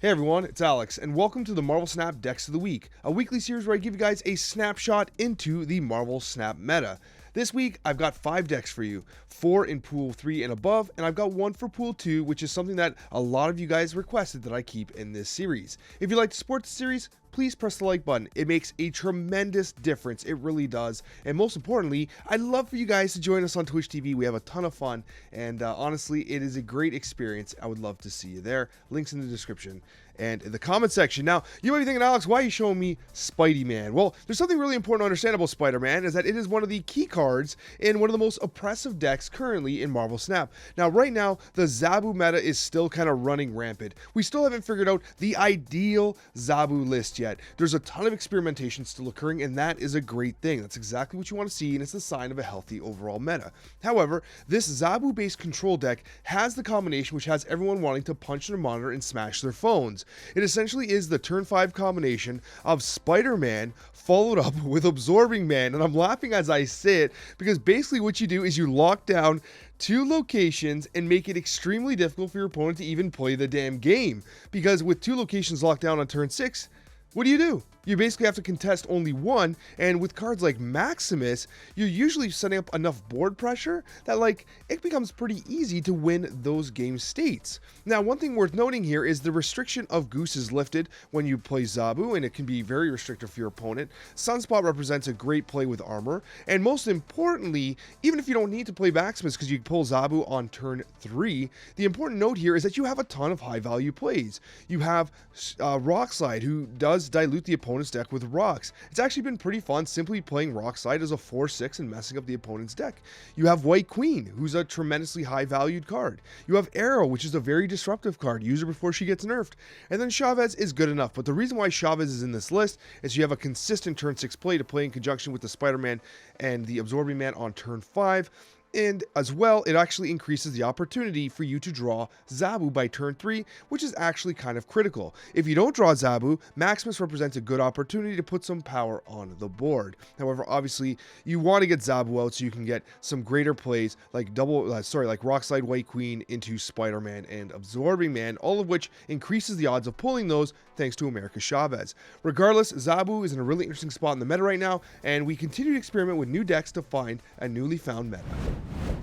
Hey everyone, it's Alex, and welcome to the Marvel Snap Decks of the Week, a weekly series where I give you guys a snapshot into the Marvel Snap meta. This week, I've got 5 decks for you, 4 in Pool 3 and above, and I've got 1 for Pool 2, which is something that a lot of you guys requested that I keep in this series. If you'd like to support the series, please press the like button. It makes a tremendous difference. It really does. And most importantly, I'd love for you guys to join us on Twitch TV. We have a ton of fun, and honestly, it is a great experience. I would love to see you there. Links in the description and in the comment section. Now, you might be thinking, Alex, why are you showing me Spidey-Man? Well, there's something really important to understand about Spider-Man, is that it is one of the key cards in one of the most oppressive decks currently in Marvel Snap. Now, right now, the Zabu meta is still kind of running rampant. We still haven't figured out the ideal Zabu list yet. There's a ton of experimentation still occurring, and that is a great thing. That's exactly what you want to see, and it's the sign of a healthy overall meta. However, this Zabu-based control deck has the combination which has everyone wanting to punch their monitor and smash their phones. It essentially is the turn 5 combination of Spider-Man followed up with Absorbing Man, and I'm laughing as I say it because basically what you do is you lock down 2 locations and make it extremely difficult for your opponent to even play the damn game, because with 2 locations locked down on turn 6, what do? You basically have to contest only 1, and with cards like Maximus, you're usually setting up enough board pressure that it becomes pretty easy to win those game states. Now, one thing worth noting here is the restriction of Goose is lifted when you play Zabu, and it can be very restrictive for your opponent. Sunspot represents a great play with armor, and most importantly, even if you don't need to play Maximus because you pull Zabu on turn 3, the important note here is that you have a ton of high value plays. You have Rock Slide, who does dilute the opponent's deck with rocks. It's actually been pretty fun simply playing Rock Slide as a 4/6 and messing up the opponent's deck. You have White Queen, who's a tremendously high valued card. You have Arrow, which is a very disruptive card. Use her before she gets nerfed. And then Chavez is good enough, but the reason why Chavez is in this list is you have a consistent turn 6 play to play in conjunction with the Spider-Man and the Absorbing Man on turn 5. And as well, it actually increases the opportunity for you to draw Zabu by turn 3, which is actually kind of critical. If you don't draw Zabu, Maximus represents a good opportunity to put some power on the board. However, obviously, you want to get Zabu out so you can get some greater plays like Rock Slide, White Queen into Spider-Man and Absorbing Man, all of which increases the odds of pulling those thanks to America Chavez. Regardless, Zabu is in a really interesting spot in the meta right now, and we continue to experiment with new decks to find a newly found meta.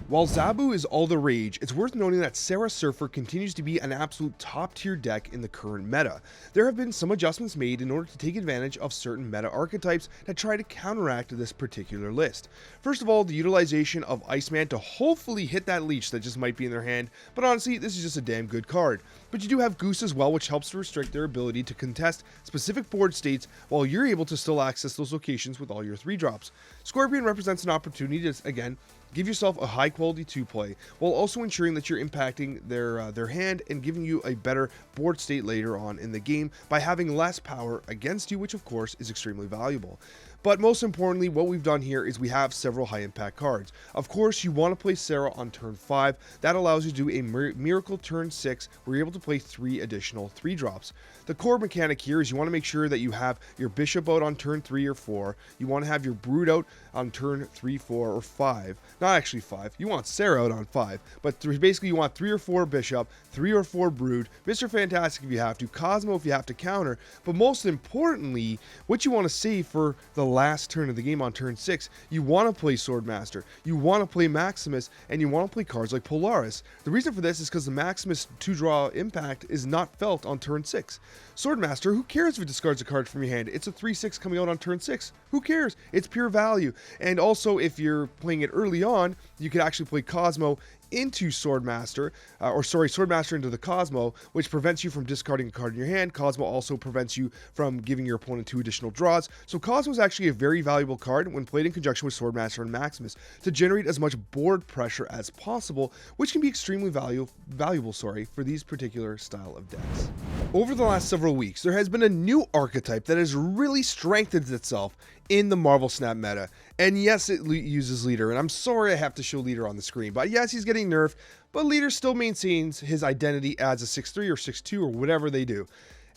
While Zabu is all the rage, it's worth noting that Sera Surfer continues to be an absolute top-tier deck in the current meta. There have been some adjustments made in order to take advantage of certain meta archetypes that try to counteract this particular list. First of all, the utilization of Iceman to hopefully hit that leech that just might be in their hand, but honestly, this is just a damn good card. But you do have Goose as well, which helps to restrict their ability to contest specific board states while you're able to still access those locations with all your 3-drops. Scorpion represents an opportunity to, again, give yourself a high quality 2-play while also ensuring that you're impacting their hand and giving you a better board state later on in the game by having less power against you, which of course is extremely valuable. But most importantly, what we've done here is we have several high impact cards. Of course, you want to play Sera on turn 5. That allows you to do a miracle turn 6 where you're able to play 3 additional 3-drops. The core mechanic here is you want to make sure that you have your Bishop out on turn 3 or 4. You want to have your Brood out on turn 3, 4, or 5. Not actually 5. You want Sera out on 5. But basically you want 3 or 4 Bishop, 3 or 4 Brood, Mr. Fantastic if you have to, Cosmo if you have to counter. But most importantly, what you want to save for the last turn of the game on turn 6, you want to play Swordmaster, you want to play Maximus, and you want to play cards like Polaris. The reason for this is because the Maximus 2-draw impact is not felt on turn 6. Swordmaster, who cares if it discards a card from your hand? It's a 3/6 coming out on turn 6. Who cares? It's pure value. And also, if you're playing it early on, you could actually play Cosmo into Swordmaster, Swordmaster into the Cosmo, which prevents you from discarding a card in your hand. Cosmo also prevents you from giving your opponent 2 additional draws. So Cosmo is actually a very valuable card when played in conjunction with Swordmaster and Maximus to generate as much board pressure as possible, which can be extremely valuable for these particular style of decks. Over the last several weeks, there has been a new archetype that has really strengthened itself in the Marvel Snap meta. And yes, it uses Leader, and I'm sorry I have to show Leader on the screen, but yes, he's getting nerfed, but Leader still maintains his identity as a 6/3 or 6/2 or whatever they do.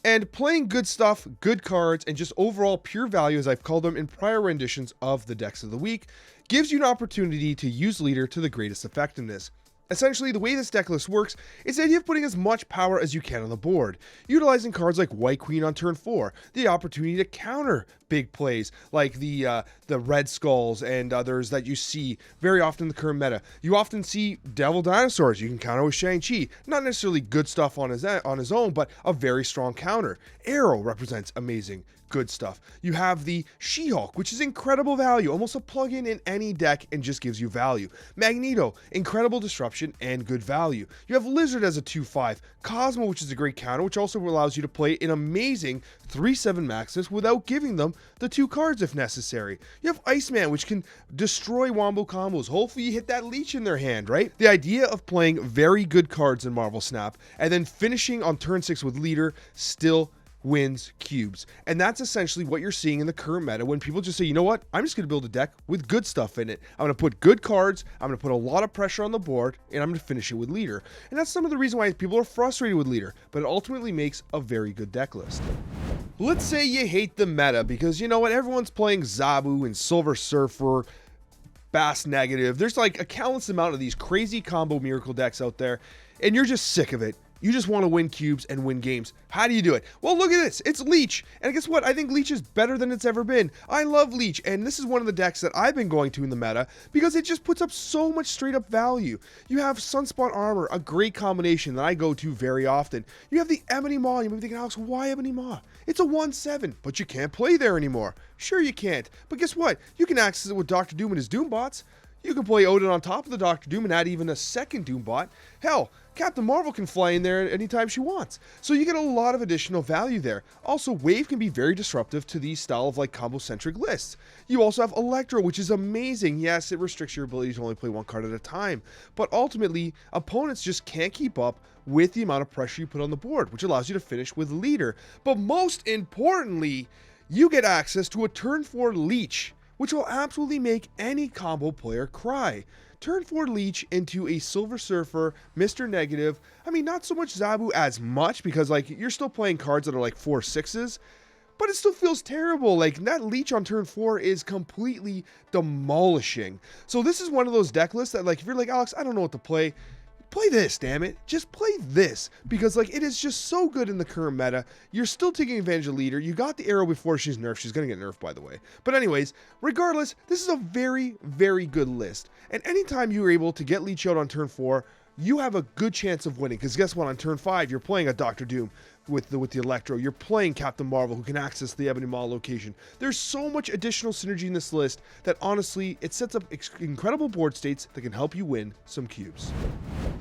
And playing good stuff, good cards, and just overall pure value, as I've called them in prior renditions of the decks of the week, gives you an opportunity to use Leader to the greatest effectiveness. Essentially, the way this deck list works is the idea of putting as much power as you can on the board, utilizing cards like White Queen on turn 4, the opportunity to counter big plays like the Red Skulls and others that you see very often in the current meta. You often see Devil Dinosaurs. You can counter with Shang-Chi. Not necessarily good stuff on his own, but a very strong counter. Arrow represents amazing good stuff. You have the She-Hulk, which is incredible value, almost a plug-in in any deck and just gives you value. Magneto, incredible disruption and good value. You have Lizard as a 2/5, Cosmo, which is a great counter, which also allows you to play an amazing 3/7 Maximus without giving them the 2 cards if necessary. You have Iceman, which can destroy wombo combos. Hopefully you hit that leech in their hand, right? The idea of playing very good cards in Marvel Snap and then finishing on turn 6 with Leader still wins cubes. And that's essentially what you're seeing in the current meta when people just say, you know what, I'm just going to build a deck with good stuff in it. I'm going to put good cards, I'm going to put a lot of pressure on the board, and I'm going to finish it with Leader. And that's some of the reason why people are frustrated with Leader, but it ultimately makes a very good deck list. Let's say you hate the meta because, you know what, everyone's playing Zabu and Silver Surfer, Bass Negative. There's like a countless amount of these crazy combo miracle decks out there, and you're just sick of it. You just want to win cubes and win games. How do you do it? Well, look at this. It's Leech. And guess what? I think Leech is better than it's ever been. I love Leech. And this is one of the decks that I've been going to in the meta because it just puts up so much straight up value. You have Sunspot Armor, a great combination that I go to very often. You have the Ebony Maw. You may be thinking, Alex, why Ebony Maw? It's a 1/7, but you can't play there anymore. Sure you can't. But guess what? You can access it with Dr. Doom and his Doom bots. You can play Odin on top of the Dr. Doom and add even a second Doom bot. Hell, Captain Marvel can fly in there anytime she wants. So you get a lot of additional value there. Also, Wave can be very disruptive to these style of like combo-centric lists. You also have Electro, which is amazing. Yes, it restricts your ability to only play one card at a time. But ultimately, opponents just can't keep up with the amount of pressure you put on the board, which allows you to finish with Leader. But most importantly, you get access to a turn 4 Leech, which will absolutely make any combo player cry. Turn 4 Leech into a Silver Surfer, Mr. Negative. I mean, not so much Zabu as much, because like you're still playing cards that are like 4/6s, but it still feels terrible. Like that Leech on turn 4 is completely demolishing. So this is one of those deck lists that like, if you're like, Alex, I don't know what to play this, damn it. Just play this, because like it is just so good in the current meta. You're still taking advantage of Leader. You got the Arrow before she's nerfed. She's going to get nerfed, by the way. But anyways, regardless, this is a very, very good list. And anytime you're able to get Leech out on turn 4, you have a good chance of winning, because guess what? On turn 5, you're playing a Dr. Doom with the Electro. You're playing Captain Marvel, who can access the Ebony Maw location. There's so much additional synergy in this list that honestly, it sets up incredible board states that can help you win some cubes.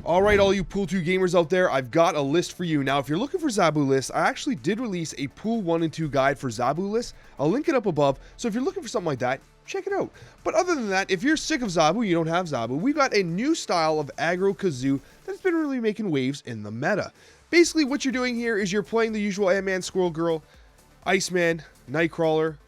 All right, all you Pool 2 gamers out there, I've got a list for you. Now, if you're looking for Zabu lists, I actually did release a Pool 1 and 2 guide for Zabu lists. I'll link it up above. So if you're looking for something like that, check it out. But other than that, if you're sick of Zabu, you don't have Zabu, we've got a new style of Aggro KaZoo that's been really making waves in the meta. Basically, what you're doing here is you're playing the usual Ant-Man, Squirrel Girl, Iceman, Nightcrawler.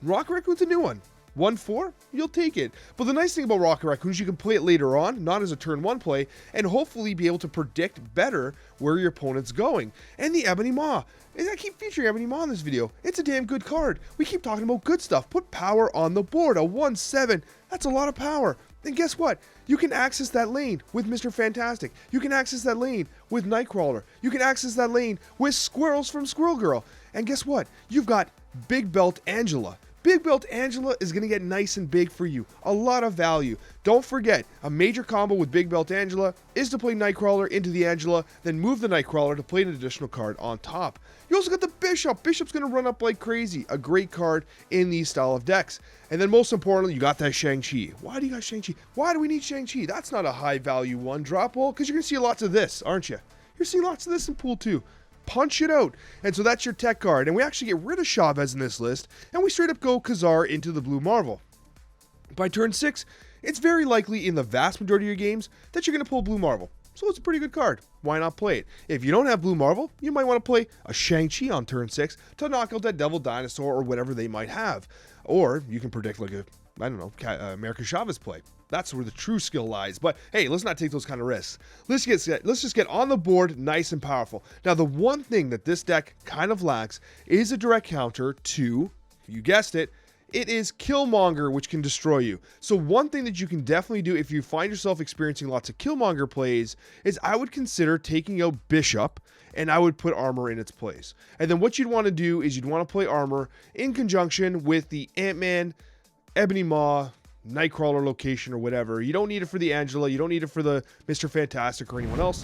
Rocket Raccoon's a new one. 1/4, you'll take it. But the nice thing about Rocket Raccoon is you can play it later on, not as a turn 1 play, and hopefully be able to predict better where your opponent's going. And the Ebony Maw. And I keep featuring Ebony Maw in this video. It's a damn good card. We keep talking about good stuff. Put power on the board. A 1/7. That's a lot of power. And guess what? You can access that lane with Mr. Fantastic. You can access that lane with Nightcrawler. You can access that lane with Squirrels from Squirrel Girl. And guess what? You've got Big Belt Angela. Big Belt Angela is going to get nice and big for you. A lot of value. Don't forget, a major combo with Big Belt Angela is to play Nightcrawler into the Angela, then move the Nightcrawler to play an additional card on top. You also got the Bishop. Bishop's going to run up like crazy. A great card in these style of decks. And then most importantly, you got that Shang-Chi. Why do you got Shang-Chi? Why do we need Shang-Chi? That's not a high value one drop. Well, because you're going to see lots of this, aren't you? You're seeing lots of this in Pool 2. Punch it out. And so that's your tech card. And we actually get rid of Chavez in this list, and we straight up go Kazar into the Blue Marvel. By turn 6, it's very likely in the vast majority of your games that you're going to pull Blue Marvel. So it's a pretty good card. Why not play it? If you don't have Blue Marvel, you might want to play a Shang-Chi on turn 6 to knock out that Devil Dinosaur or whatever they might have. Or you can predict like a, I don't know, American Chavez play. That's where the true skill lies. But hey, let's not take those kind of risks. Let's just get on the board nice and powerful. Now, the one thing that this deck kind of lacks is a direct counter to, you guessed it, it is Killmonger, which can destroy you. So one thing that you can definitely do if you find yourself experiencing lots of Killmonger plays is I would consider taking out Bishop, and I would put armor in its place. And then what you'd want to do is you'd want to play armor in conjunction with the Ant-Man, Ebony Maw, Nightcrawler location or whatever. You don't need it for the Angela, you don't need it for the Mr. Fantastic or anyone else.